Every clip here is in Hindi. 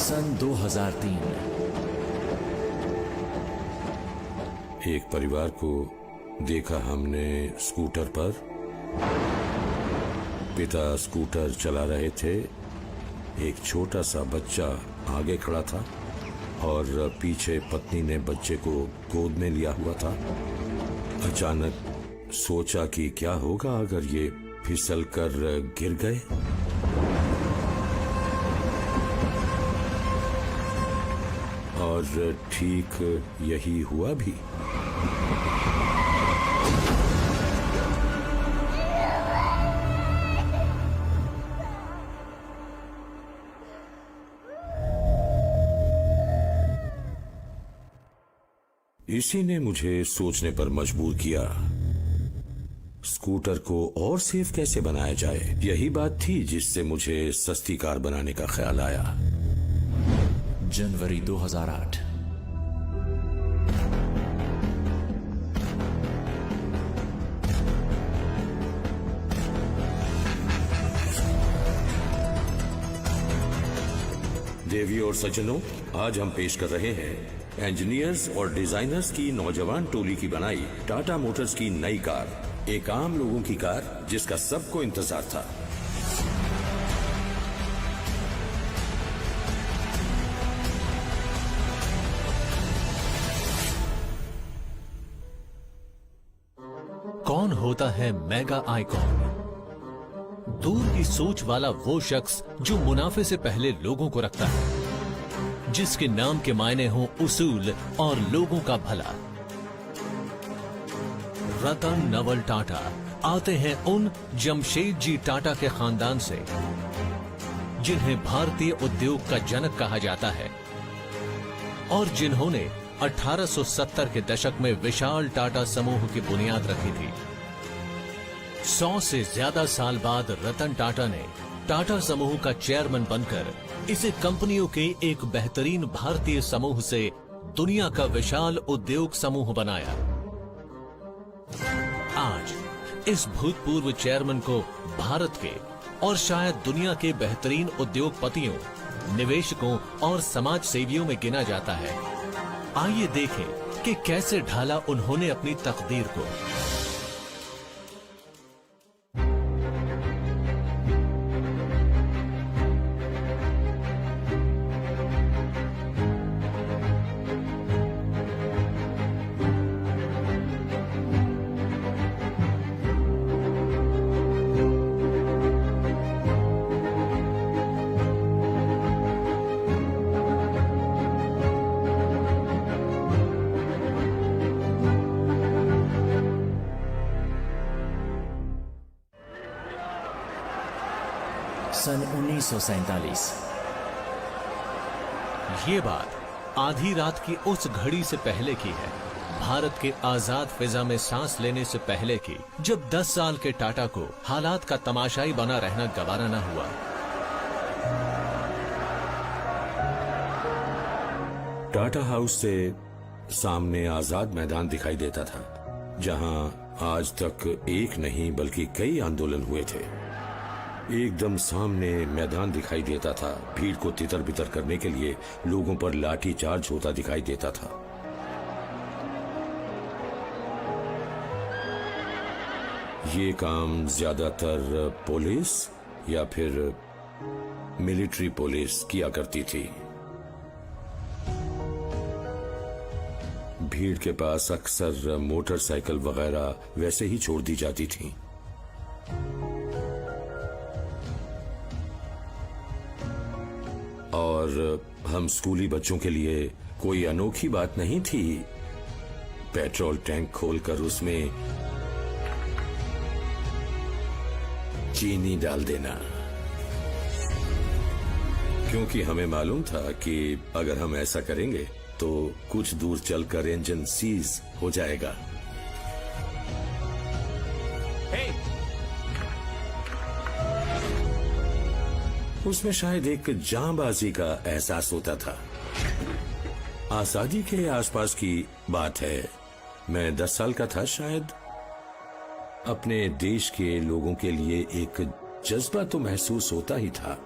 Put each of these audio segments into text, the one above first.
सन 2003। एक परिवार को देखा हमने स्कूटर पर। पिता स्कूटर चला रहे थे, एक छोटा सा बच्चा आगे खड़ा था और पीछे पत्नी ने बच्चे को गोद में लिया हुआ था। अचानक सोचा कि क्या होगा अगर ये फिसल कर गिर गए। और ठीक यही हुआ भी। इसी ने मुझे सोचने पर मजबूर किया, स्कूटर को और सेफ कैसे बनाया जाए। यही बात थी जिससे मुझे सस्ती कार बनाने का ख्याल आया। जनवरी 2008। देवियों और सज्जनों, आज हम पेश कर रहे हैं इंजीनियर्स और डिजाइनर्स की नौजवान टोली की बनाई टाटा मोटर्स की नई कार, एक आम लोगों की कार जिसका सबको इंतजार था। कौन होता है मेगा आइकॉन? दूर की सोच वाला वो शख्स जो मुनाफे से पहले लोगों को रखता है, जिसके नाम के मायने हों उसूल और लोगों का भला। रतन नवल टाटा आते हैं उन जमशेदजी टाटा के खानदान से जिन्हें भारतीय उद्योग का जनक कहा जाता है और जिन्होंने 1870 के दशक में विशाल टाटा समूह की बुनियाद रखी थी। 100 से ज्यादा साल बाद रतन टाटा ने टाटा समूह का चेयरमैन बनकर इसे कंपनियों के एक बेहतरीन भारतीय समूह से दुनिया का विशाल उद्योग समूह बनाया। आज इस भूतपूर्व चेयरमैन को भारत के और शायद दुनिया के बेहतरीन उद्योगपतियों, निवेशकों और समाज सेवियों में गिना जाता है। आइए देखें कि कैसे ढाला उन्होंने अपनी तकदीर को। सन 1947। ये बात आधी रात की उस घड़ी से पहले की है, भारत के आजाद फिजा में सांस लेने से पहले की, जब 10 साल के टाटा को हालात का तमाशाई बना रहना गवारा न हुआ। टाटा हाउस से सामने आजाद मैदान दिखाई देता था, जहां आज तक एक नहीं बल्कि कई आंदोलन हुए थे। एकदम सामने मैदान दिखाई देता था, भीड़ को तितर बितर करने के लिए लोगों पर लाठी चार्ज होता दिखाई देता था। ये काम ज्यादातर पुलिस या फिर मिलिट्री पुलिस किया करती थी। भीड़ के पास अक्सर मोटरसाइकिल वगैरह वैसे ही छोड़ दी जाती थी। और हम स्कूली बच्चों के लिए कोई अनोखी बात नहीं थी पेट्रोल टैंक खोलकर उसमें चीनी डाल देना, क्योंकि हमें मालूम था कि अगर हम ऐसा करेंगे तो कुछ दूर चलकर इंजन सीज हो जाएगा। उसमें शायद एक जांबाजी का एहसास होता था। आजादी के आसपास की बात है, मैं 10 साल का था शायद। अपने देश के लोगों के लिए एक जज्बा तो महसूस होता ही था।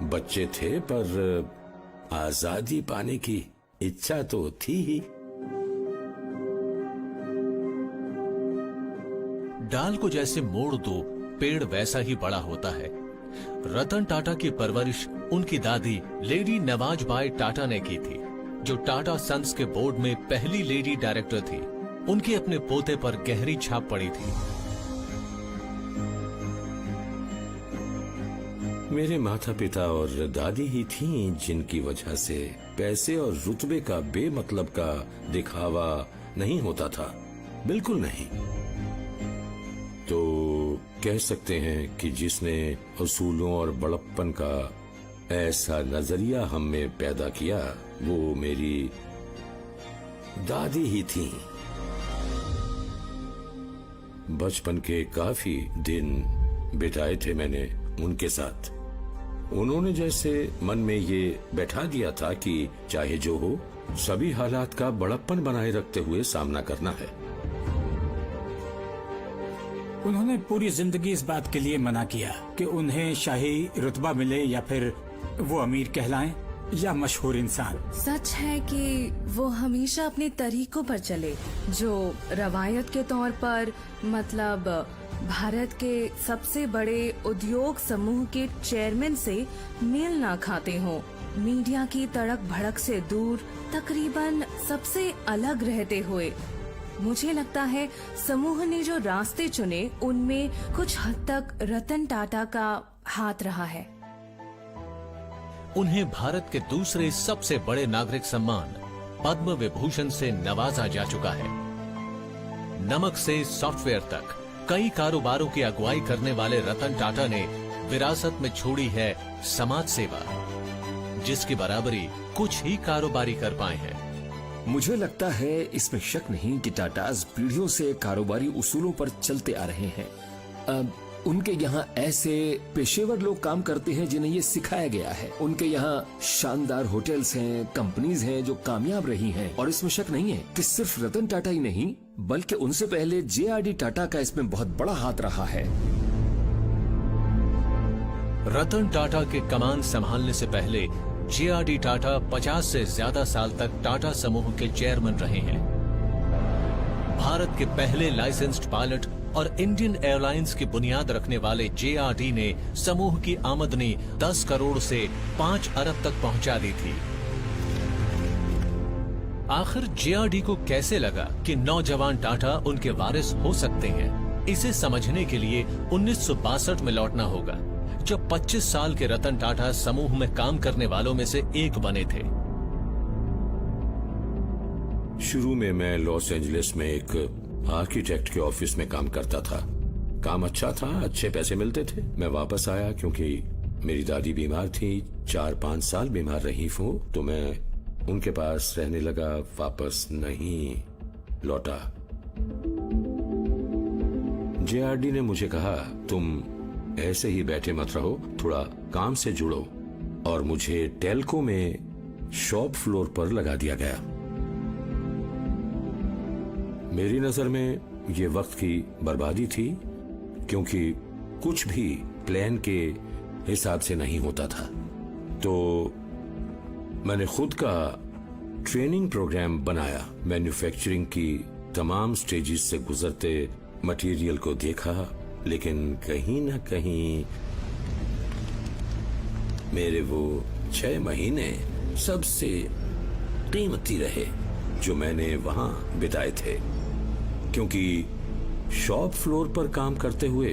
बच्चे थे पर आजादी पाने की इच्छा तो थी ही। डाल को जैसे मोड़ दो, पेड़ वैसा ही बड़ा होता है। रतन टाटा की परवरिश उनकी दादी लेडी नवाज बाई टाटा ने की थी, जो टाटा सन्स के बोर्ड में पहली लेडी डायरेक्टर थी। उनके अपने पोते पर गहरी छाप पड़ी थी। मेरे माता पिता और दादी ही थीं जिनकी वजह से पैसे और रुतबे का बेमतलब का दिखावा नहीं होता था, बिल्कुल नहीं। तो कह सकते हैं कि जिसने असूलों और बड़प्पन का ऐसा नजरिया हम में पैदा किया, वो मेरी दादी ही थीं। बचपन के काफी दिन बिताए थे मैंने उनके साथ। उन्होंने जैसे मन में ये बैठा दिया था कि चाहे जो हो, सभी हालात का बड़प्पन बनाए रखते हुए सामना करना है। उन्होंने पूरी जिंदगी इस बात के लिए मना किया कि उन्हें शाही रुतबा मिले या फिर वो अमीर कहलाएं या मशहूर इंसान। सच है कि वो हमेशा अपने तरीकों पर चले, जो रवायत के तौर पर मतलब भारत के सबसे बड़े उद्योग समूह के चेयरमैन से मेल ना खाते हों। मीडिया की तड़क भड़क से दूर, तकरीबन सबसे अलग रहते हुए। मुझे लगता है समूह ने जो रास्ते चुने, उनमें कुछ हद तक रतन टाटा का हाथ रहा है। उन्हें भारत के दूसरे सबसे बड़े नागरिक सम्मान पद्म विभूषण से नवाजा जा चुका है। नमक से सॉफ्टवेयर तक कई कारोबारों की अगुवाई करने वाले रतन टाटा ने विरासत में छोड़ी है समाज सेवा, जिसकी बराबरी कुछ ही कारोबारी कर पाए हैं। मुझे लगता है इसमें शक नहीं कि टाटाज पीढ़ियों से कारोबारी उसूलों पर चलते आ रहे हैं। अब उनके यहाँ ऐसे पेशेवर लोग काम करते हैं जिन्हें ये सिखाया गया है। उनके यहाँ शानदार होटल्स हैं, कंपनीज हैं जो कामयाब रही हैं, और इसमें शक नहीं है कि सिर्फ रतन टाटा ही नहीं, बल्कि उनसे पहले JRD टाटा का इसमें बहुत बड़ा हाथ रहा है। रतन टाटा के कमान संभालने से पहले JRD टाटा 50 से ज्यादा साल तक टाटा समूह के चेयरमैन रहे हैं। भारत के पहले लाइसेंस्ड पायलट और इंडियन एयरलाइंस की बुनियाद रखने वाले JRD ने समूह की आमदनी 10 करोड़ से 5 अरब तक पहुंचा दी थी। आखिर JRD को कैसे लगा कि नौजवान टाटा उनके वारिस हो सकते हैं? इसे समझने के लिए 1962 में लौटना होगा, जब 25 साल के रतन टाटा समूह में काम करने वालों में से एक बने थे। शुरू में मैं लॉस एंजलिस में एक आर्किटेक्ट के ऑफिस में काम करता था। काम अच्छा था, अच्छे पैसे मिलते थे। मैं वापस आया क्योंकि मेरी दादी बीमार थी, 4-5 साल बीमार रही वो, तो मैं उनके पास रहने लगा, वापस नहीं लौटा। JRD ने मुझे कहा, तुम ऐसे ही बैठे मत रहो, थोड़ा काम से जुड़ो, और मुझे टेल्को में शॉप फ्लोर पर लगा दिया गया। मेरी नजर में ये वक्त की बर्बादी थी, क्योंकि कुछ भी प्लान के हिसाब से नहीं होता था। तो मैंने खुद का ट्रेनिंग प्रोग्राम बनाया। मैन्युफैक्चरिंग की तमाम स्टेजेस से गुजरते मटेरियल को देखा, लेकिन कहीं ना कहीं मेरे वो 6 महीने सबसे कीमती रहे जो मैंने वहां बिताए थे, क्योंकि शॉप फ्लोर पर काम करते हुए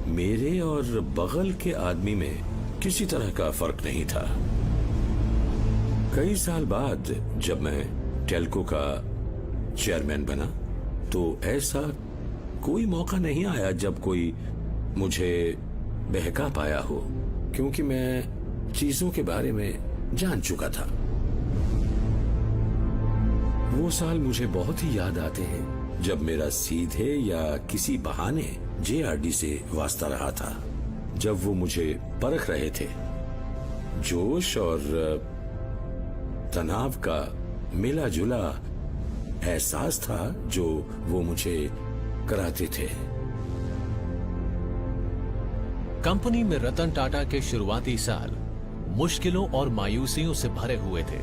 मेरे और बगल के आदमी में किसी तरह का फर्क नहीं था। कई साल बाद जब मैं टेल्को का चेयरमैन बना, तो ऐसा कोई मौका नहीं आया जब कोई मुझे बहका पाया हो, क्योंकि मैं चीजों के बारे में जान चुका था। वो साल मुझे बहुत ही याद आते हैं जब मेरा सीधे या किसी बहाने JRD से वास्ता रहा था, जब वो मुझे परख रहे थे। जोश और तनाव का मिला जुला एहसास था जो वो मुझे कराते थे। कंपनी में रतन टाटा के शुरुआती साल मुश्किलों और मायूसियों से भरे हुए थे।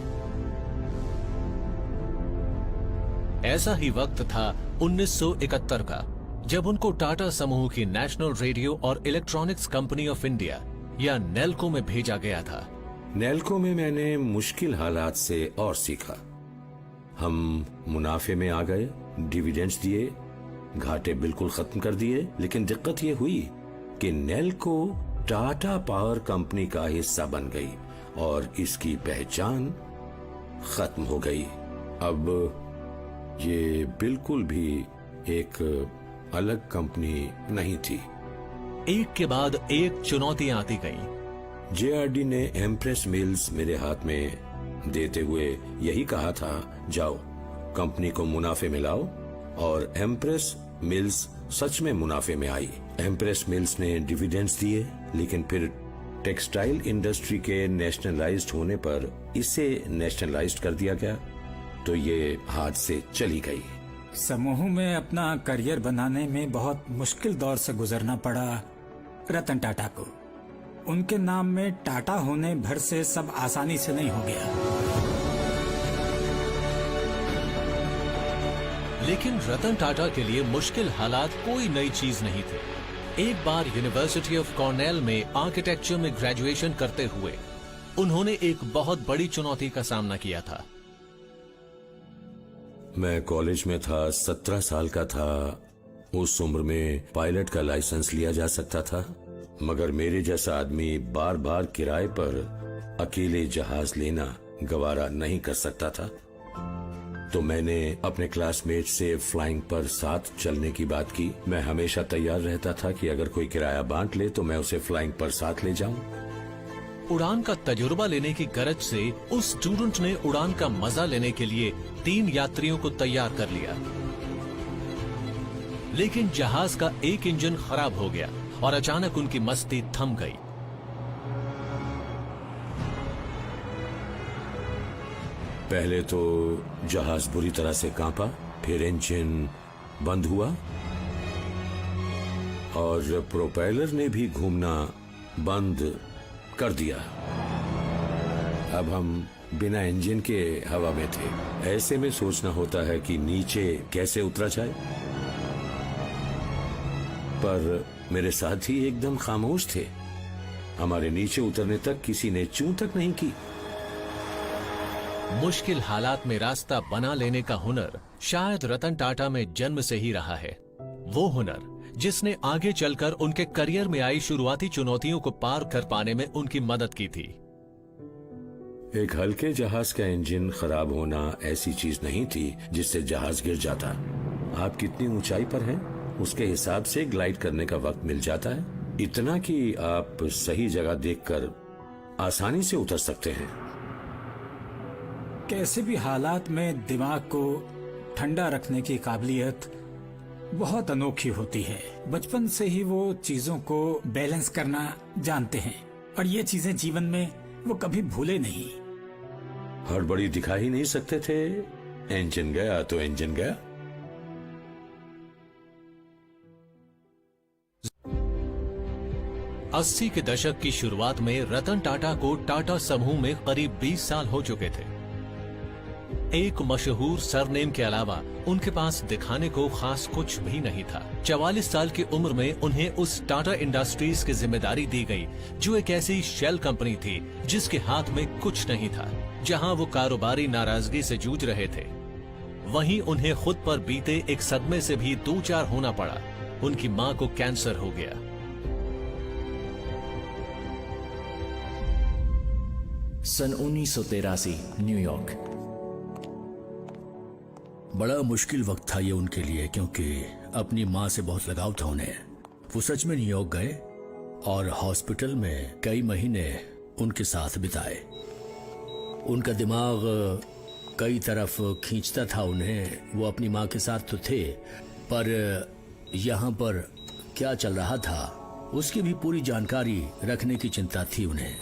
ऐसा ही वक्त था 1971 का, जब उनको टाटा समूह की नेशनल रेडियो और इलेक्ट्रॉनिक्स कंपनी ऑफ इंडिया या नेल्को में भेजा गया था। नेल्को में मैंने मुश्किल हालात से और सीखा। हम मुनाफे में आ गए, डिविडेंड्स दिए, घाटे बिल्कुल खत्म कर दिए, लेकिन दिक्कत ये हुई कि नेल्को टाटा पावर कंपनी का हिस्सा बन गई और इसकी पहचान खत्म हो गई। अब ये बिल्कुल भी एक अलग कंपनी नहीं थी। एक के बाद एक चुनौतियां आती गईं। जेआरडी ने एम्प्रेस मिल्स मेरे हाथ में देते हुए यही कहा था, जाओ कंपनी को मुनाफे में लाओ, और एम्प्रेस मिल्स सच में मुनाफे में आई। एम्प्रेस मिल्स ने डिविडेंड्स दिए, लेकिन फिर टेक्सटाइल इंडस्ट्री के नेशनलाइज्ड होने पर इसे नेशनलाइज्ड कर दिया गया, तो ये हाथ से चली गई। समूह में अपना करियर बनाने में बहुत मुश्किल दौर से गुजरना पड़ा रतन टाटा को। उनके नाम में टाटा होने भर से सब आसानी से नहीं हो गया। लेकिन रतन टाटा के लिए मुश्किल हालात कोई नई चीज नहीं थे। एक बार यूनिवर्सिटी ऑफ कॉर्नेल में आर्किटेक्चर में ग्रेजुएशन करते हुए उन्होंने एक बहुत बड़ी चुनौती का सामना किया था। मैं कॉलेज में था, 17 साल का था। उस उम्र में पायलट का लाइसेंस लिया जा सकता था, मगर मेरे जैसा आदमी बार बार किराए पर अकेले जहाज लेना गवारा नहीं कर सकता था। तो मैंने अपने क्लासमेट से फ्लाइंग पर साथ चलने की बात की। मैं हमेशा तैयार रहता था कि अगर कोई किराया बांट ले तो मैं उसे फ्लाइंग पर साथ ले जाऊं। उड़ान का तजुर्बा लेने की गरज से उस स्टूडेंट ने उड़ान का मजा लेने के लिए 3 यात्रियों को तैयार कर लिया। लेकिन जहाज का एक इंजन खराब हो गया और अचानक उनकी मस्ती थम गई। पहले तो जहाज बुरी तरह से कांपा, फिर इंजन बंद हुआ और प्रोपेलर ने भी घूमना बंद कर दिया। अब हम बिना इंजन के हवा में थे। ऐसे में सोचना होता है कि नीचे कैसे उतरा जाए, पर मेरे साथी एकदम खामोश थे। हमारे नीचे उतरने तक किसी ने चूं तक नहीं की। मुश्किल हालात में रास्ता बना लेने का हुनर शायद रतन टाटा में जन्म से ही रहा है। वो हुनर जिसने आगे चलकर उनके करियर में आई शुरुआती चुनौतियों को पार कर पाने में उनकी मदद की थी। एक हल्के जहाज का इंजन खराब होना ऐसी चीज नहीं थी जिससे जहाज गिर जाता। आप कितनी ऊंचाई पर हैं, उसके हिसाब से ग्लाइड करने का वक्त मिल जाता है, इतना कि आप सही जगह देखकर आसानी से उतर सकते हैं। कैसे भी हालात में दिमाग को ठंडा रखने की काबिलियत बहुत अनोखी होती है। बचपन से ही वो चीजों को बैलेंस करना जानते हैं और ये चीजें जीवन में वो कभी भूले नहीं। हड़बड़ी दिखा ही नहीं सकते थे। इंजन गया तो इंजन गया। अस्सी के दशक की शुरुआत में रतन टाटा को टाटा समूह में करीब 20 साल हो चुके थे। एक मशहूर सरनेम के अलावा उनके पास दिखाने को खास कुछ भी नहीं था। 44 साल की उम्र में उन्हें उस टाटा इंडस्ट्रीज की जिम्मेदारी दी गई जो एक ऐसी शेल कंपनी थी जिसके हाथ में कुछ नहीं था। जहां वो कारोबारी नाराजगी से जूझ रहे थे, वहीं उन्हें खुद पर बीते एक सदमे से भी दो चार होना पड़ा। उनकी मां को कैंसर हो गया। सन 1983 न्यूयॉर्क। बड़ा मुश्किल वक्त था ये उनके लिए, क्योंकि अपनी माँ से बहुत लगाव था उन्हें। वो सच में न्यूयॉर्क गए और हॉस्पिटल में कई महीने उनके साथ बिताए। उनका दिमाग कई तरफ खींचता था उन्हें। वो अपनी माँ के साथ तो थे, पर यहाँ पर क्या चल रहा था उसकी भी पूरी जानकारी रखने की चिंता थी उन्हें।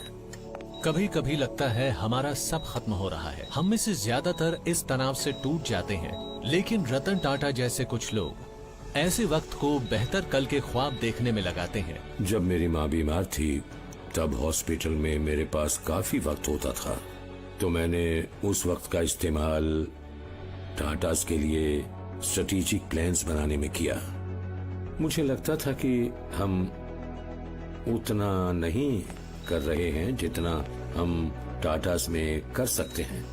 कभी कभी लगता है हमारा सब खत्म हो रहा है। हम में से ज्यादातर इस तनाव से टूट जाते हैं, लेकिन रतन टाटा जैसे कुछ लोग ऐसे वक्त को बेहतर कल के ख्वाब देखने में लगाते हैं। जब मेरी माँ बीमार थी तब हॉस्पिटल में मेरे पास काफी वक्त होता था, तो मैंने उस वक्त का इस्तेमाल टाटास के लिए स्ट्रेटेजिक प्लान्स बनाने में किया। मुझे लगता था कि हम उतना नहीं कर रहे हैं जितना हम टाटास में कर सकते हैं।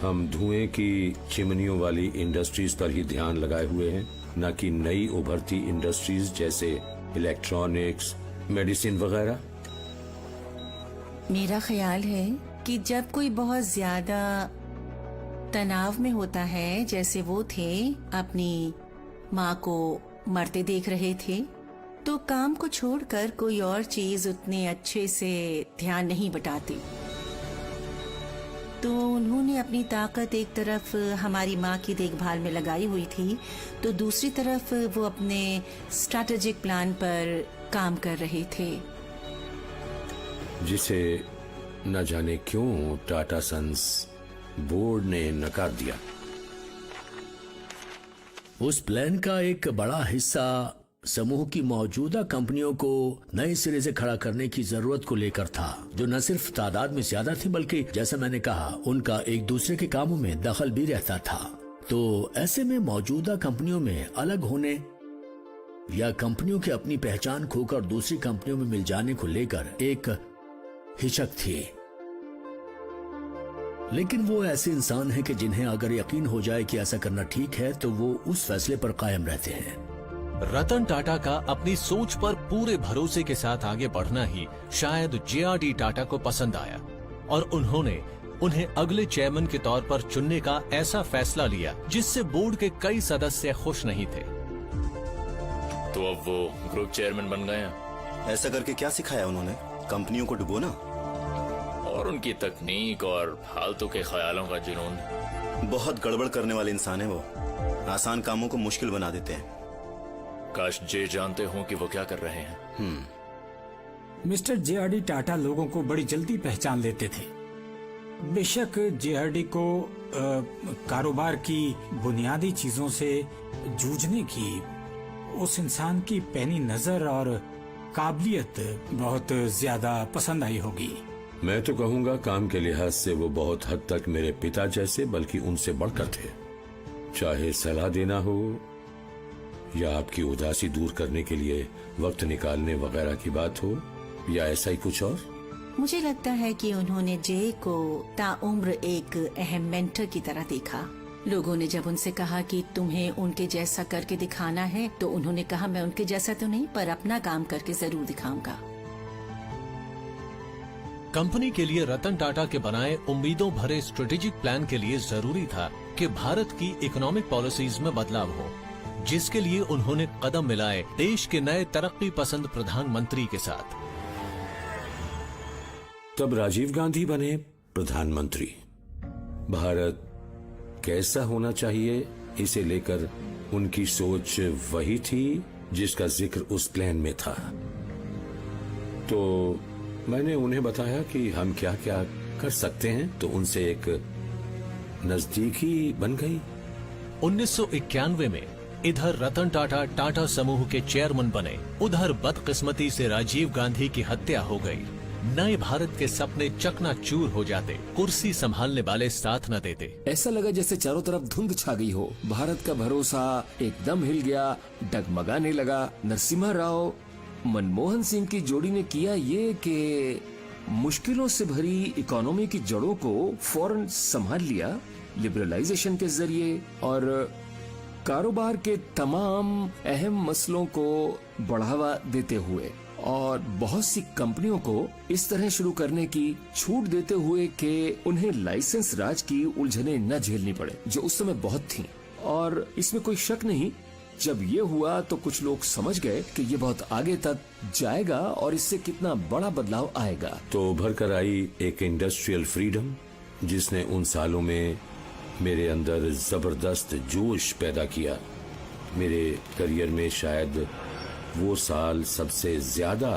हम धुएं की चिमनियों वाली इंडस्ट्रीज पर ही ध्यान लगाए हुए हैं, न कि नई उभरती इंडस्ट्रीज जैसे इलेक्ट्रॉनिक्स, मेडिसिन वगैरह। मेरा ख्याल है कि जब कोई बहुत ज्यादा तनाव में होता है, जैसे वो थे, अपनी माँ को मरते देख रहे थे, तो काम को छोड़कर कोई और चीज उतने अच्छे से ध्यान नहीं बटाती। तो उन्होंने अपनी ताकत एक तरफ हमारी माँ की देखभाल में लगाई हुई थी, तो दूसरी तरफ वो अपने स्ट्रैटेजिक प्लान पर काम कर रहे थे, जिसे न जाने क्यों टाटा सन्स बोर्ड ने नकार दिया। उस प्लान का एक बड़ा हिस्सा समूह की मौजूदा कंपनियों को नए सिरे से खड़ा करने की जरूरत को लेकर था, जो न सिर्फ तादाद में ज्यादा थी बल्कि जैसा मैंने कहा उनका एक दूसरे के कामों में दखल भी रहता था। तो ऐसे में मौजूदा कंपनियों में अलग होने या कंपनियों की अपनी पहचान खोकर दूसरी कंपनियों में मिल जाने को लेकर एक हिचक थी। लेकिन वो ऐसे इंसान हैं कि जिन्हें अगर यकीन हो जाए कि ऐसा करना ठीक है तो वो उस फैसले पर कायम रहते हैं। रतन टाटा का अपनी सोच पर पूरे भरोसे के साथ आगे बढ़ना ही शायद JRD टाटा को पसंद आया और उन्होंने उन्हें अगले चेयरमैन के तौर पर चुनने का ऐसा फैसला लिया जिससे बोर्ड के कई सदस्य खुश नहीं थे। तो अब वो ग्रुप चेयरमैन बन गए हैं। ऐसा करके क्या सिखाया उन्होंने? कंपनियों को डुबोना और उनकी तकनीक और फालतू के ख्यालों का जुनून। बहुत गड़बड़ करने वाले इंसान है वो। आसान कामों को मुश्किल बना देते हैं। काश जे जानते हो कि वो क्या कर रहे हैं। मिस्टर JRD टाटा लोगों को बड़ी जल्दी पहचान लेते थे। बेशक JRD को कारोबार की बुनियादी चीजों से जूझने की उस इंसान की पैनी नजर और काबिलियत बहुत ज्यादा पसंद आई होगी। मैं तो कहूंगा काम के लिहाज से वो बहुत हद तक मेरे पिता जैसे बल्कि उनसे बढ़कर थे। चाहे सलाह देना हो या आपकी उदासी दूर करने के लिए वक्त निकालने वगैरह की बात हो या ऐसा ही कुछ और। मुझे लगता है कि उन्होंने जे को ताउम्र एक अहम मेंटर की तरह देखा। लोगों ने जब उनसे कहा कि तुम्हें उनके जैसा करके दिखाना है, तो उन्होंने कहा मैं उनके जैसा तो नहीं पर अपना काम करके जरूर दिखाऊंगा। कंपनी के लिए रतन टाटा के बनाए उम्मीदों भरे स्ट्रेटेजिक प्लान के लिए जरूरी था कि भारत की इकोनॉमिक पॉलिसीज में बदलाव हो, जिसके लिए उन्होंने कदम मिलाए देश के नए तरक्की पसंद प्रधानमंत्री के साथ। तब राजीव गांधी बने प्रधानमंत्री। भारत कैसा होना चाहिए इसे लेकर उनकी सोच वही थी जिसका जिक्र उस प्लान में था। तो मैंने उन्हें बताया कि हम क्या क्या कर सकते हैं, तो उनसे एक नजदीकी बन गई। 1991 में इधर रतन टाटा टाटा समूह के चेयरमैन बने, उधर बदकिस्मती से राजीव गांधी की हत्या हो गई। नए भारत के सपने चकनाचूर हो जाते, कुर्सी संभालने वाले साथ न देते। ऐसा लगा जैसे चारों तरफ धुंध छा गई हो। भारत का भरोसा एकदम हिल गया, डगमगाने लगा। नरसिम्हा राव मनमोहन सिंह की जोड़ी ने किया ये कि मुश्किलों से भरी इकोनॉमी की जड़ों को फौरन संभाल लिया लिबरलाइजेशन के जरिए, और कारोबार के तमाम अहम मसलों को बढ़ावा देते हुए और बहुत सी कंपनियों को इस तरह शुरू करने की छूट देते हुए कि उन्हें लाइसेंस राज की उलझनें न झेलनी पड़े, जो उस समय बहुत थीं। और इसमें कोई शक नहीं, जब ये हुआ तो कुछ लोग समझ गए कि ये बहुत आगे तक जाएगा और इससे कितना बड़ा बदलाव आएगा। तो उभर कर आई एक इंडस्ट्रियल फ्रीडम, जिसने उन सालों में मेरे अंदर जबरदस्त जोश पैदा किया। मेरे करियर में शायद वो साल सबसे ज्यादा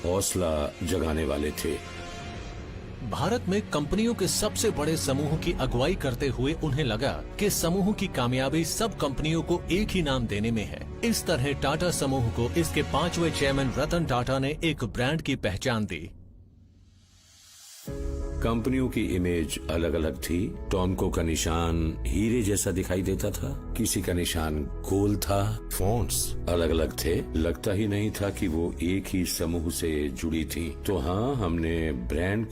हौसला जगाने वाले थे। भारत में कंपनियों के सबसे बड़े समूह की अगुवाई करते हुए उन्हें लगा कि समूह की कामयाबी सब कंपनियों को एक ही नाम देने में है। इस तरह टाटा समूह को इसके 5वें चेयरमैन रतन टाटा ने एक ब्रांड की पहचान दी, कंपनियों की इमेज अलग अलग थी। टॉमको का निशान हीरे जैसा दिखाई देता था, किसी का निशान गोल था, फॉन्ट्स अलग अलग थे। लगता ही नहीं था कि वो एक ही समूह से जुड़ी थी। तो हाँ, हमने ब्रांड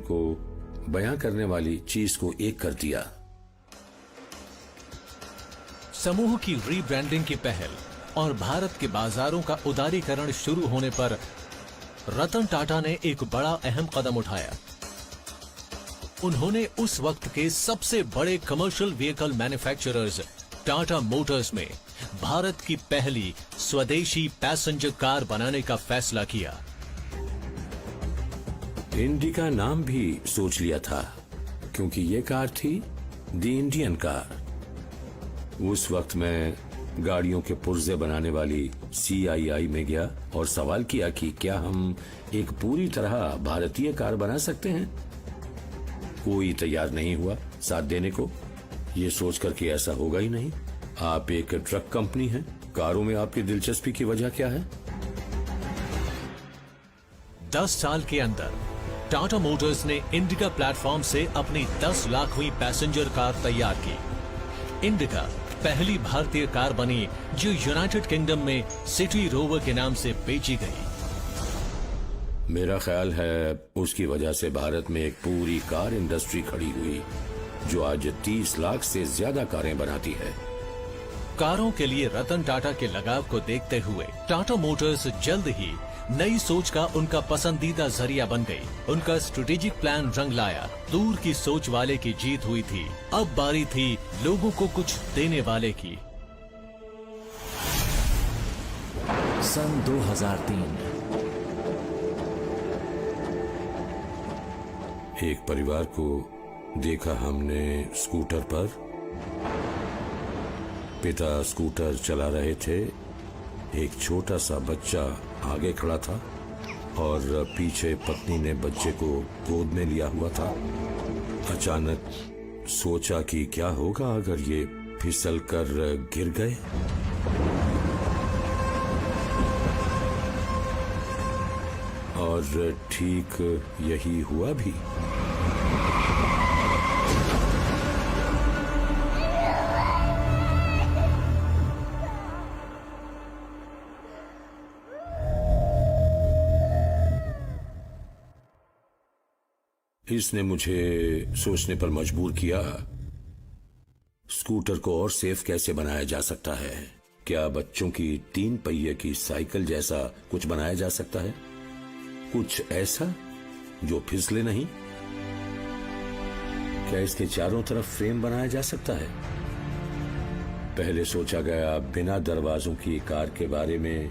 को बयां करने वाली चीज को एक कर दिया। समूह की रीब्रांडिंग की पहल और भारत के बाजारों का उदारीकरण शुरू होने पर रतन टाटा ने एक बड़ा अहम कदम उठाया। उन्होंने उस वक्त के सबसे बड़े commercial vehicle manufacturers Tata Motors में भारत की पहली स्वदेशी पैसेंजर कार बनाने का फैसला किया। इंडिका नाम भी सोच लिया था, क्योंकि ये कार थी द इंडियन कार। उस वक्त मैं गाड़ियों के पुर्जे बनाने वाली CII में गया और सवाल किया कि क्या हम एक पूरी तरह भारतीय कार बना सकते हैं। कोई तैयार नहीं हुआ साथ देने को। ये सोचकर कि ऐसा होगा ही नहीं। आप एक ट्रक कंपनी हैं, कारों में आपकी दिलचस्पी की वजह क्या है? 10 साल के अंदर टाटा मोटर्स ने इंडिका प्लेटफॉर्म से अपनी 10 लाखवीं पैसेंजर कार तैयार की। इंडिका पहली भारतीय कार बनी जो यूनाइटेड किंगडम में सिटी रोवर के नाम से बेची गई। मेरा ख्याल है उसकी वजह से भारत में एक पूरी कार इंडस्ट्री खड़ी हुई जो आज 30 लाख से ज्यादा कारें बनाती है। कारों के लिए रतन टाटा के लगाव को देखते हुए टाटा मोटर्स जल्द ही नई सोच का उनका पसंदीदा जरिया बन गई। उनका स्ट्रेटेजिक प्लान रंग लाया। दूर की सोच वाले की जीत हुई थी। अब बारी थी लोगों को कुछ देने वाले की। सन 2003 एक परिवार को देखा हमने स्कूटर पर। पिता स्कूटर चला रहे थे, एक छोटा सा बच्चा आगे खड़ा था और पीछे पत्नी ने बच्चे को गोद में लिया हुआ था। अचानक सोचा कि क्या होगा अगर ये फिसल कर गिर गए। और ठीक यही हुआ भी। इसने मुझे सोचने पर मजबूर किया, स्कूटर को और सेफ कैसे बनाया जा सकता है। क्या बच्चों की 3 पहिए की साइकिल जैसा कुछ बनाया जा सकता है? कुछ ऐसा जो फिसले नहीं? क्या इसके चारों तरफ फ्रेम बनाया जा सकता है? पहले सोचा गया बिना दरवाजों की कार के बारे में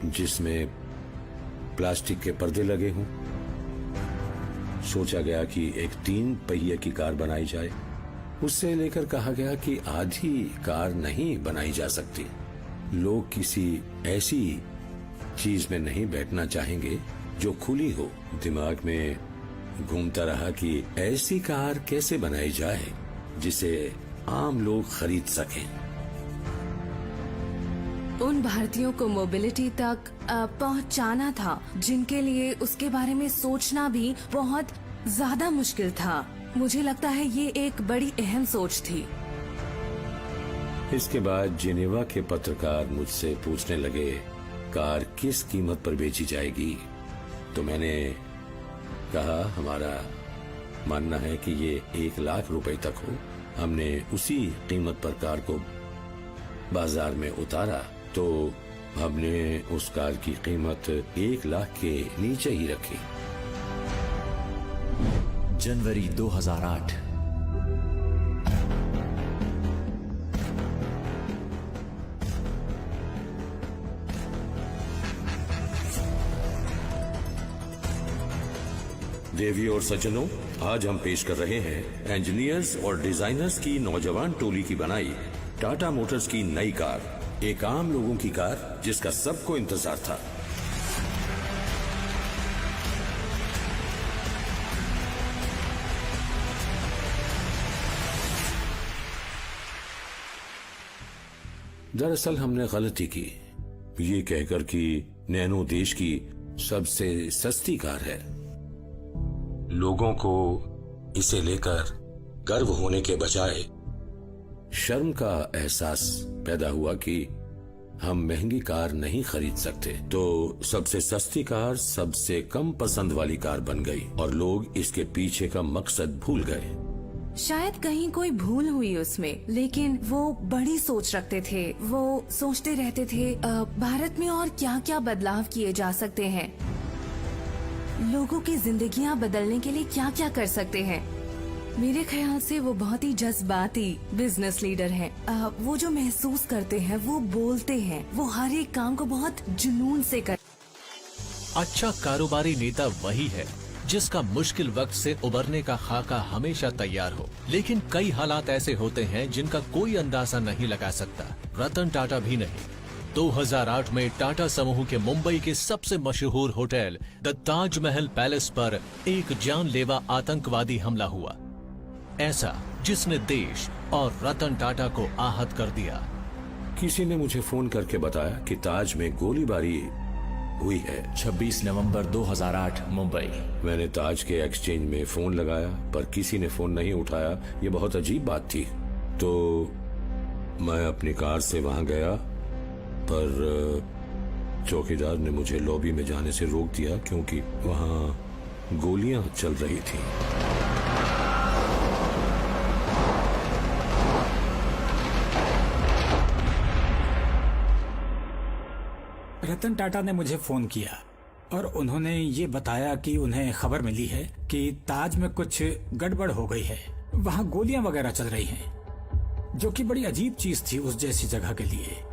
जिसमें प्लास्टिक के पर्दे लगे हों। सोचा गया कि एक 3 पहिए की कार बनाई जाए। उससे लेकर कहा गया कि आधी कार नहीं बनाई जा सकती। लोग किसी ऐसी चीज में नहीं बैठना चाहेंगे जो खुली हो। दिमाग में घूमता रहा कि ऐसी कार कैसे बनाई जाए जिसे आम लोग खरीद सकें। उन भारतीयों को मोबिलिटी तक पहुंचाना था जिनके लिए उसके बारे में सोचना भी बहुत ज्यादा मुश्किल था। मुझे लगता है ये एक बड़ी अहम सोच थी। इसके बाद जिनेवा के पत्रकार मुझसे पूछने लगे कार किस कीमत पर बेची जाएगी। तो मैंने कहा हमारा मानना है कि ये 1 लाख रुपए तक हो। हमने उसी कीमत पर कार को बाजार में उतारा तो हमने उस कार की कीमत 1 लाख के नीचे ही रखी। जनवरी 2008 देवियों और सज्जनों, आज हम पेश कर रहे हैं इंजीनियर्स और डिजाइनर्स की नौजवान टोली की बनाई टाटा मोटर्स की नई कार। एक आम लोगों की कार जिसका सबको इंतजार था। दरअसल हमने गलती की ये कहकर कि नैनो देश की सबसे सस्ती कार है, लोगों को इसे लेकर गर्व होने के बजाय शर्म का एहसास पैदा हुआ कि हम महंगी कार नहीं खरीद सकते, तो सबसे सस्ती कार सबसे कम पसंद वाली कार बन गई और लोग इसके पीछे का मकसद भूल गए। शायद कहीं कोई भूल हुई उसमें, लेकिन वो बड़ी सोच रखते थे। वो सोचते रहते थे भारत में और क्या क्या बदलाव किए जा सकते हैं, लोगों की जिंदगियां बदलने के लिए क्या क्या कर सकते हैं। मेरे ख्याल से वो बहुत ही जज्बाती बिजनेस लीडर हैं। वो जो महसूस करते हैं वो बोलते हैं, वो हर एक काम को बहुत जुनून से कर। अच्छा कारोबारी नेता वही है जिसका मुश्किल वक्त से उबरने का खाका हमेशा तैयार हो, लेकिन कई हालात ऐसे होते हैं जिनका कोई अंदाजा नहीं लगा सकता। रतन टाटा भी नहीं। 2008 में टाटा समूह के मुंबई के सबसे मशहूर होटल द ताजमहल पैलेस पर एक जानलेवा आतंकवादी हमला हुआ, ऐसा जिसने देश और रतन टाटा को आहत कर दिया। किसी ने मुझे फोन करके बताया कि ताज में गोलीबारी हुई है। 26 नवंबर 2008 मुंबई। मैंने ताज के एक्सचेंज में फोन लगाया पर किसी ने फोन नहीं उठाया। ये बहुत अजीब बात थी। तो मैं अपनी कार से वहां गया पर चौकीदार ने मुझे लॉबी में जाने से रोक दिया क्योंकि वहां गोलियां चल रही थी। रतन टाटा ने मुझे फोन किया और उन्होंने ये बताया कि उन्हें खबर मिली है कि ताज में कुछ गड़बड़ हो गई है, वहाँ गोलियां वगैरह चल रही हैं, जो कि बड़ी अजीब चीज थी उस जैसी जगह के लिए।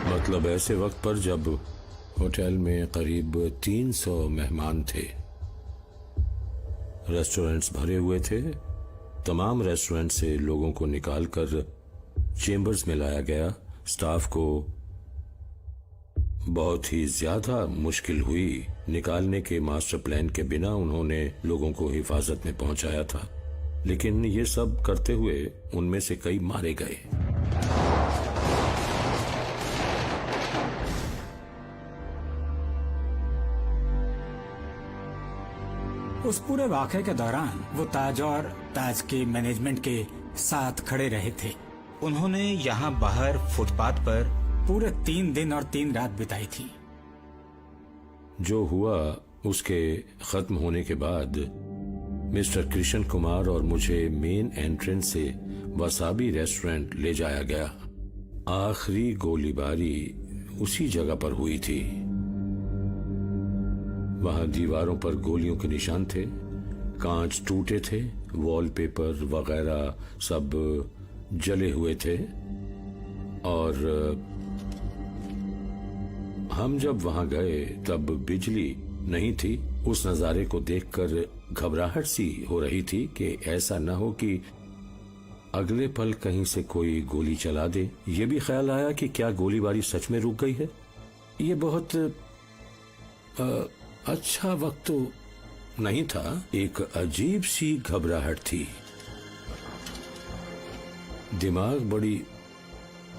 मतलब ऐसे वक्त पर जब होटल में करीब 300 मेहमान थे, रेस्टोरेंट्स भरे हुए थे, तमाम रेस्टोरेंट से लोगों को निकालकर चेंबर्स में लाया गया। स्टाफ को बहुत ही ज्यादा मुश्किल हुई निकालने के मास्टर प्लान के बिना उन्होंने लोगों को हिफाजत में पहुंचाया था, लेकिन ये सब करते हुए उनमें से कई मारे गए। उस पूरे वाक़े के दौरान वो ताज और ताज के मैनेजमेंट के साथ खड़े रहे थे। उन्होंने यहाँ बाहर फुटपाथ पर पूरे 3 दिन और 3 रात बिताई थी। जो हुआ उसके खत्म होने के बाद मिस्टर कृष्ण कुमार और मुझे मेन एंट्रेंस से वसाबी रेस्टोरेंट ले जाया गया। आखिरी गोलीबारी उसी जगह पर हुई थी। वहां दीवारों पर गोलियों के निशान थे, कांच टूटे थे, वॉलपेपर वगैरह सब जले हुए थे और हम जब वहां गए तब बिजली नहीं थी। उस नजारे को देखकर घबराहट सी हो रही थी कि ऐसा न हो कि अगले पल कहीं से कोई गोली चला दे। ये भी ख्याल आया कि क्या गोलीबारी सच में रुक गई है। ये बहुत अच्छा वक्त तो नहीं था, एक अजीब सी घबराहट थी। दिमाग बड़ी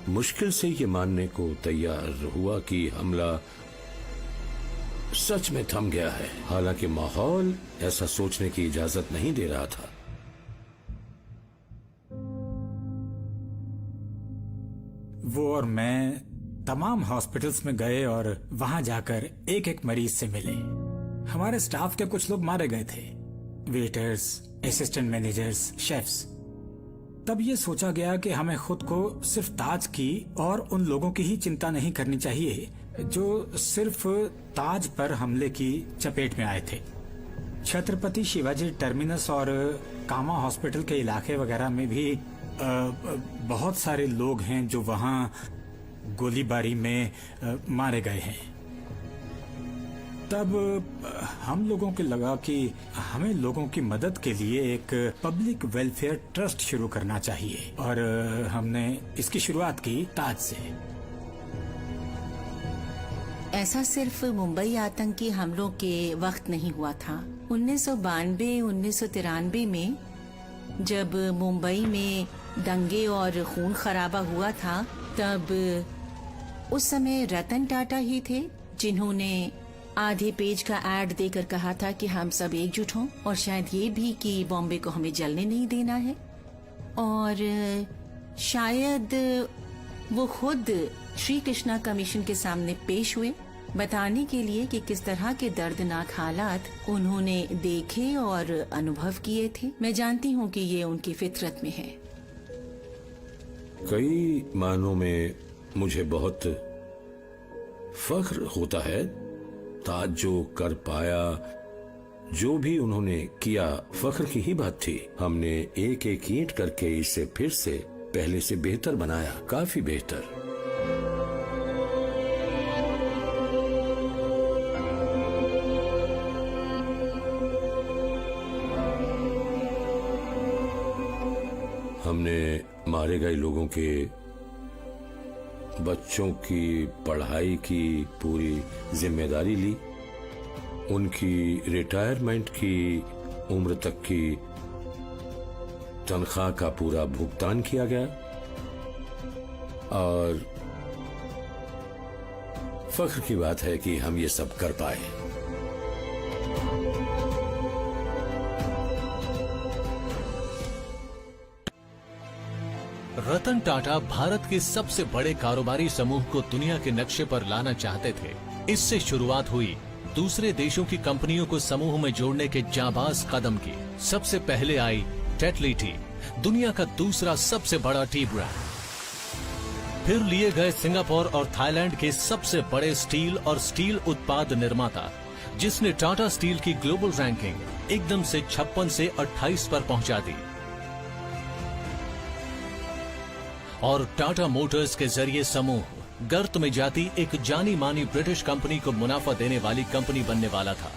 मुश्किल से ये मानने को तैयार हुआ कि हमला सच में थम गया है, हालांकि माहौल ऐसा सोचने की इजाजत नहीं दे रहा था। वो और मैं तमाम हॉस्पिटल्स में गए और वहां जाकर एक एक मरीज से मिले। हमारे स्टाफ के कुछ लोग मारे गए थे, वेटर्स, असिस्टेंट मैनेजर्स, शेफ्स। तब ये सोचा गया कि हमें खुद को सिर्फ ताज की और उन लोगों की ही चिंता नहीं करनी चाहिए जो सिर्फ ताज पर हमले की चपेट में आए थे। छत्रपति शिवाजी टर्मिनस और कामा हॉस्पिटल के इलाके वगैरह में भी बहुत सारे लोग हैं जो वहां गोलीबारी में मारे गए हैं। तब हम लोगों को लगा कि हमें लोगों की मदद के लिए एक पब्लिक वेलफेयर ट्रस्ट शुरू करना चाहिए और हमने इसकी शुरुआत की ताज से। ऐसा सिर्फ मुंबई आतंकी हमलों के वक्त नहीं हुआ था। 1992-1993 में जब मुंबई में दंगे और खून खराबा हुआ था, तब उस समय रतन टाटा ही थे जिन्होंने आधे पेज का एड देकर कहा था कि हम सब एकजुट हों, और शायद ये भी कि बॉम्बे को हमें जलने नहीं देना है। और शायद वो खुद श्री कृष्णा कमीशन के सामने पेश हुए बताने के लिए कि किस तरह के दर्दनाक हालात उन्होंने देखे और अनुभव किए थे। मैं जानती हूँ कि ये उनकी फितरत में है। कई मानों में मुझे बहुत फख्र होता है। ताज जो कर पाया, जो भी उन्होंने किया, फख्र की ही बात थी। हमने एक एक ईंट करके इसे फिर से पहले से बेहतर बनाया, काफी बेहतर। हमने मारे गए लोगों के बच्चों की पढ़ाई की पूरी जिम्मेदारी ली। उनकी रिटायरमेंट की उम्र तक की तनख्वाह का पूरा भुगतान किया गया और फख्र की बात है कि हम ये सब कर पाए। रतन टाटा भारत के सबसे बड़े कारोबारी समूह को दुनिया के नक्शे पर लाना चाहते थे। इससे शुरुआत हुई दूसरे देशों की कंपनियों को समूह में जोड़ने के जाबाज कदम की। सबसे पहले आई टेटली टी, दुनिया का दूसरा सबसे बड़ा टी ब्रांड। फिर लिए गए सिंगापुर और थाईलैंड के सबसे बड़े स्टील और स्टील उत्पाद निर्माता, जिसने टाटा स्टील की ग्लोबल रैंकिंग एकदम से 56 से 28 पर पहुंचा दी। और टाटा मोटर्स के जरिए समूह गर्त में जाती एक जानी मानी ब्रिटिश कंपनी को मुनाफा देने वाली कंपनी बनने वाला था।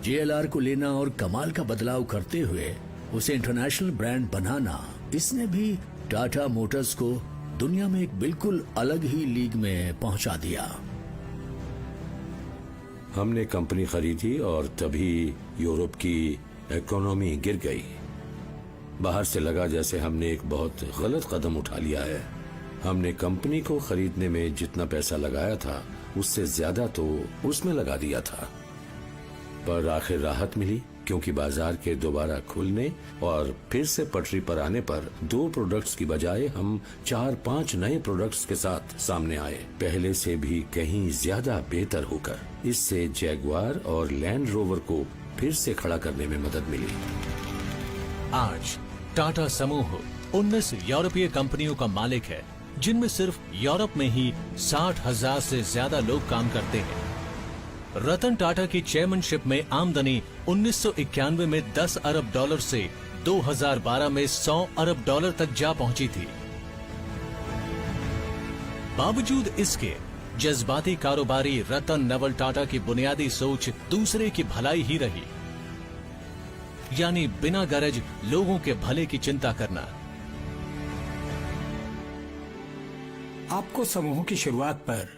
जेएलआर को लेना और कमाल का बदलाव करते हुए उसे इंटरनेशनल ब्रांड बनाना, इसने भी टाटा मोटर्स को दुनिया में एक बिल्कुल अलग ही लीग में पहुंचा दिया। हमने कंपनी खरीदी और तभी यूरोप की इकोनॉमी गिर गई। बाहर से लगा जैसे हमने एक बहुत गलत कदम उठा लिया है। हमने कंपनी को खरीदने में जितना पैसा लगाया था उससे ज्यादा तो उसमें लगा दिया था, पर आखिर राहत मिली क्योंकि बाजार के दोबारा खुलने और फिर से पटरी पर आने पर 2 प्रोडक्ट्स की बजाय हम 4-5 नए प्रोडक्ट्स के साथ सामने आए, पहले से भी कहीं ज्यादा बेहतर होकर। इससे जैगुआर और लैंड रोवर को फिर से खड़ा करने में मदद मिली। आज टाटा समूह 19 यूरोपीय कंपनियों का मालिक है, जिनमें सिर्फ यूरोप में ही 60,000 से ज्यादा लोग काम करते हैं। रतन टाटा की चेयरमैनशिप में आमदनी 1991 में $10 अरब से 2012 में $100 अरब तक जा पहुंची थी। बावजूद इसके जज्बाती कारोबारी रतन नवल टाटा की बुनियादी सोच दूसरे की भलाई ही रही, यानी बिना गरज लोगों के भले की चिंता करना। आपको समूह की शुरुआत पर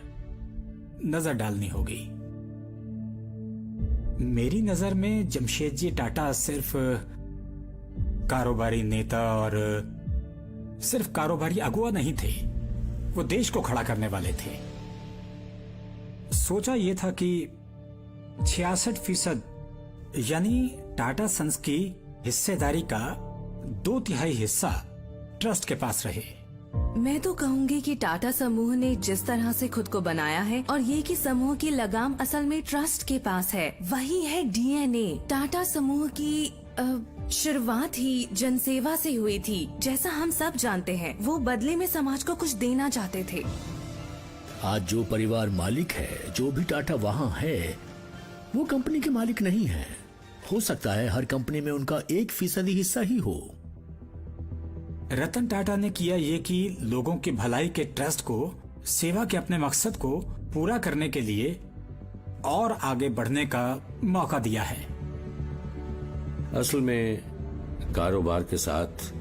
नजर डालनी होगी। मेरी नजर में जमशेदजी टाटा सिर्फ कारोबारी नेता और सिर्फ कारोबारी अगुवा नहीं थे, वो देश को खड़ा करने वाले थे। सोचा यह था कि 66% यानी टाटा सन्स की हिस्सेदारी का 2/3 हिस्सा ट्रस्ट के पास रहे। मैं तो कहूंगी कि टाटा समूह ने जिस तरह से खुद को बनाया है और ये कि समूह की लगाम असल में ट्रस्ट के पास है, वही है डीएनए। टाटा समूह की शुरुआत ही जनसेवा से हुई थी, जैसा हम सब जानते हैं। वो बदले में समाज को कुछ देना चाहते थे। आज जो परिवार मालिक है, जो भी टाटा वहाँ है, वो कंपनी के मालिक नहीं है। हो सकता है हर कंपनी में उनका 1% हिस्सा ही हो। रतन टाटा ने किया ये कि लोगों की भलाई के ट्रस्ट को सेवा के अपने मकसद को पूरा करने के लिए और आगे बढ़ने का मौका दिया है। असल में कारोबार के साथ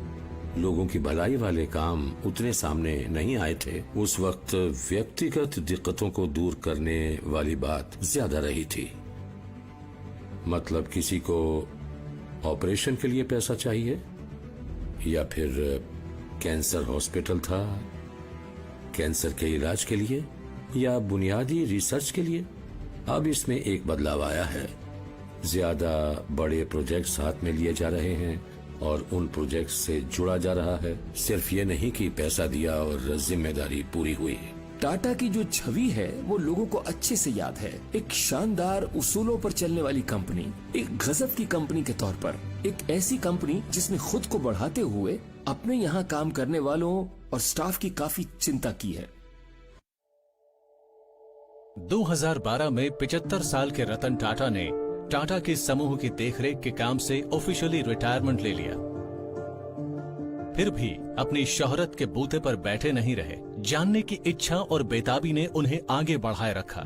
लोगों की भलाई वाले काम उतने सामने नहीं आए थे। उस वक्त व्यक्तिगत दिक्कतों को दूर करने वाली बात ज्यादा रही थी। मतलब किसी को ऑपरेशन के लिए पैसा चाहिए, या फिर कैंसर हॉस्पिटल था, कैंसर के इलाज के लिए या बुनियादी रिसर्च के लिए। अब इसमें एक बदलाव आया है, ज्यादा बड़े प्रोजेक्ट्स हाथ में लिए जा रहे हैं और उन प्रोजेक्ट्स से जुड़ा जा रहा है। सिर्फ ये नहीं कि पैसा दिया और जिम्मेदारी पूरी हुई। टाटा की जो छवि है वो लोगों को अच्छे से याद है। एक शानदार उसूलों पर चलने वाली कंपनी, एक गजब की कंपनी के तौर पर, एक ऐसी कंपनी जिसने खुद को बढ़ाते हुए अपने यहाँ काम करने वालों और स्टाफ की काफी चिंता की है। 2012 में 75 साल के रतन टाटा ने टाटा के समूह की देखरेख के काम से ऑफिशियली रिटायरमेंट ले लिया। फिर भी अपनी शोहरत के बूते पर बैठे नहीं रहे। जानने की इच्छा और बेताबी ने उन्हें आगे बढ़ाए रखा।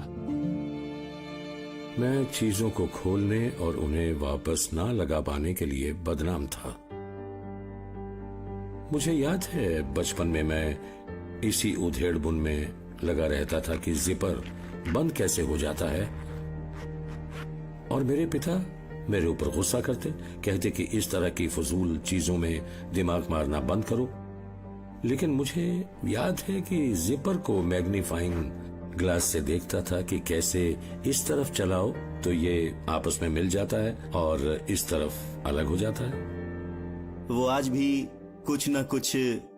मैं चीजों को खोलने और उन्हें वापस ना लगा पाने के लिए बदनाम था। मुझे याद है बचपन में मैं इसी उधेड़-बुन में लगा रहता था कि जिपर बंद कैसे हो जाता है, और मेरे पिता मेरे ऊपर गुस्सा करते, कहते कि इस तरह की फजूल चीजों में दिमाग मारना बंद करो। लेकिन मुझे याद है कि जिपर को मैग्नीफाइंग ग्लास से देखता था कि कैसे इस तरफ चलाओ तो ये आपस में मिल जाता है और इस तरफ अलग हो जाता है। वो आज भी कुछ न कुछ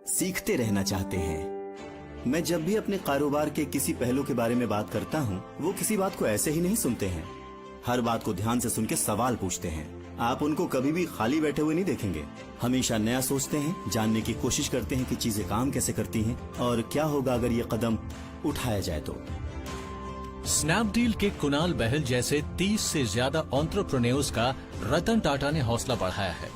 सीखते रहना चाहते हैं। मैं जब भी अपने कारोबार के किसी पहलू के बारे में बात करता हूँ, वो किसी बात को ऐसे ही नहीं सुनते हैं। हर बात को ध्यान से सुन के सवाल पूछते हैं। आप उनको कभी भी खाली बैठे हुए नहीं देखेंगे। हमेशा नया सोचते हैं, जानने की कोशिश करते हैं कि चीजें काम कैसे करती हैं और क्या होगा अगर ये कदम उठाया जाए तो। स्नैपडील के कुणाल बहल जैसे 30 से ज्यादा एंटरप्रेन्योर्स का रतन टाटा ने हौसला बढ़ाया है।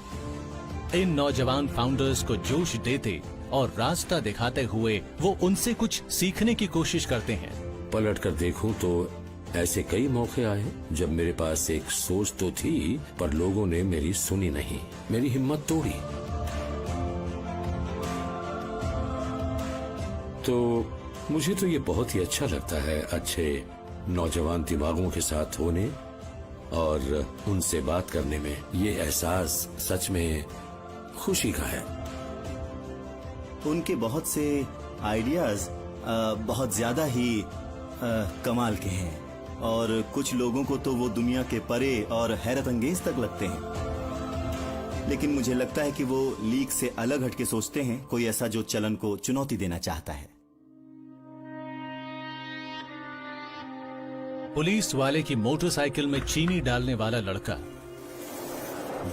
इन नौजवान फाउंडर्स को जोश देते और रास्ता दिखाते हुए वो उनसे कुछ सीखने की कोशिश करते हैं। पलट कर देखूं तो ऐसे कई मौके आए जब मेरे पास एक सोच तो थी पर लोगों ने मेरी सुनी नहीं, मेरी हिम्मत तोड़ी। तो मुझे तो ये बहुत ही अच्छा लगता है अच्छे नौजवान दिमागों के साथ होने और उनसे बात करने में। ये एहसास सच में खुशी का है। उनके बहुत से आइडियाज बहुत ज्यादा ही कमाल के हैं और कुछ लोगों को तो वो दुनिया के परे और हैरत अंगेज तक लगते हैं। लेकिन मुझे लगता है कि वो लीग से अलग हटके सोचते हैं, कोई ऐसा जो चलन को चुनौती देना चाहता है। पुलिस वाले की मोटरसाइकिल में चीनी डालने वाला लड़का,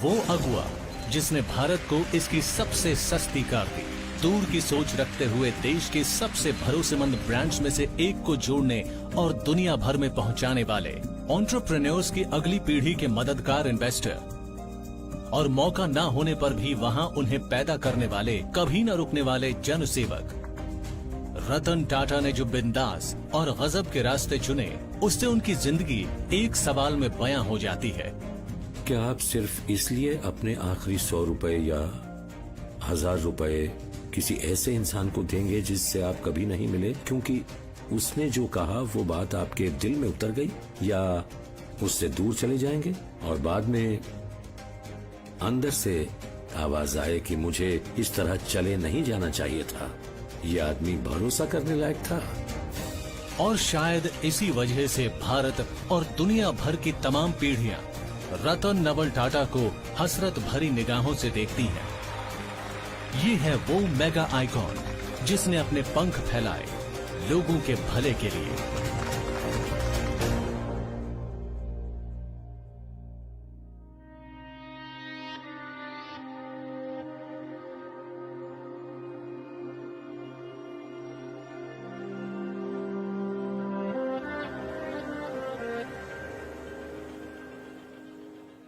वो अगुआ जिसने भारत को इसकी सबसे सस्ती कार दी। दूर की सोच रखते हुए देश के सबसे भरोसेमंद ब्रांड्स में से एक को जोड़ने और दुनिया भर में पहुंचाने वाले एंटरप्रेन्योर्स की अगली पीढ़ी के मददगार इन्वेस्टर और मौका न होने पर भी वहां उन्हें पैदा करने वाले, कभी न रुकने वाले जनसेवक। रतन टाटा ने जो बिंदास और गजब के रास्ते चुने, उससे उनकी जिंदगी एक सवाल में बयां हो जाती है। क्या आप सिर्फ इसलिए अपने आखिरी 100 रुपए या 1000 रुपए किसी ऐसे इंसान को देंगे जिससे आप कभी नहीं मिले क्योंकि उसने जो कहा वो बात आपके दिल में उतर गई, या उससे दूर चले जाएंगे और बाद में अंदर से आवाज आए कि मुझे इस तरह चले नहीं जाना चाहिए था, ये आदमी भरोसा करने लायक था। और शायद इसी वजह से भारत और दुनिया भर की तमाम पीढ़ियां रतन नवल टाटा को हसरत भरी निगाहों से देखती हैं। ये है वो मेगा आइकॉन जिसने अपने पंख फैलाए लोगों के भले के लिए।